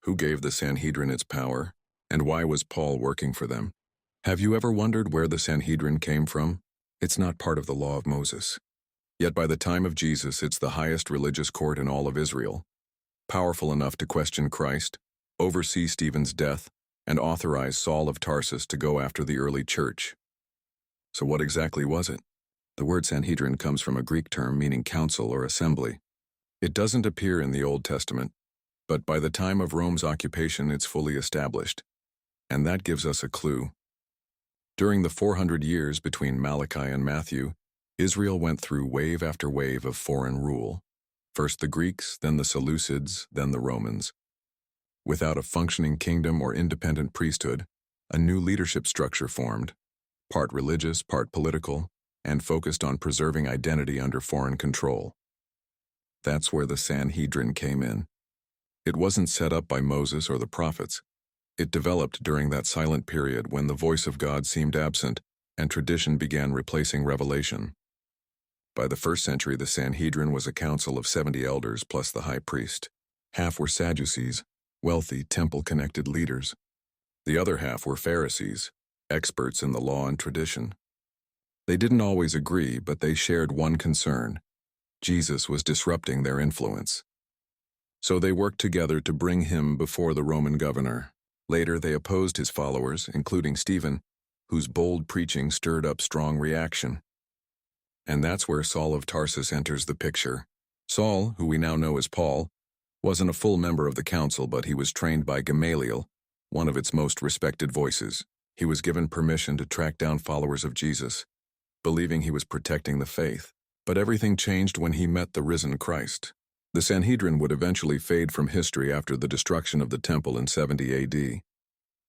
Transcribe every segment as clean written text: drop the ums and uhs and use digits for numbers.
Who gave the Sanhedrin its power? And why was Paul working for them? Have you ever wondered where the Sanhedrin came from? It's not part of the law of Moses. Yet by the time of Jesus, it's the highest religious court in all of Israel, powerful enough to question Christ, oversee Stephen's death, and authorize Saul of Tarsus to go after the early church. So what exactly was it? The word Sanhedrin comes from a Greek term meaning council or assembly. It doesn't appear in the Old Testament, but by the time of Rome's occupation it's fully established. And that gives us a clue. During the 400 years between Malachi and Matthew, Israel went through wave after wave of foreign rule. First the Greeks, then the Seleucids, then the Romans. Without a functioning kingdom or independent priesthood, a new leadership structure formed, part religious, part political, and focused on preserving identity under foreign control. That's where the Sanhedrin came in. It wasn't set up by Moses or the prophets. It developed during that silent period when the voice of God seemed absent and tradition began replacing revelation. By the 1st century, the Sanhedrin was a council of 70 elders plus the high priest. Half were Sadducees, wealthy, temple-connected leaders. The other half were Pharisees, experts in the law and tradition. They didn't always agree, but they shared one concern. Jesus was disrupting their influence. So they worked together to bring him before the Roman governor. Later, they opposed his followers, including Stephen, whose bold preaching stirred up strong reaction. And that's where Saul of Tarsus enters the picture. Saul, who we now know as Paul, wasn't a full member of the council, but he was trained by Gamaliel, one of its most respected voices. He was given permission to track down followers of Jesus, believing he was protecting the faith. But everything changed when he met the risen Christ. The Sanhedrin would eventually fade from history after the destruction of the temple in 70 AD.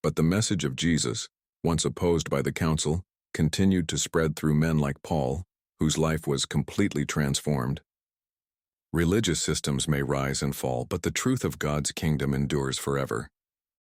But the message of Jesus, once opposed by the council, continued to spread through men like Paul, whose life was completely transformed. Religious systems may rise and fall, but the truth of God's kingdom endures forever.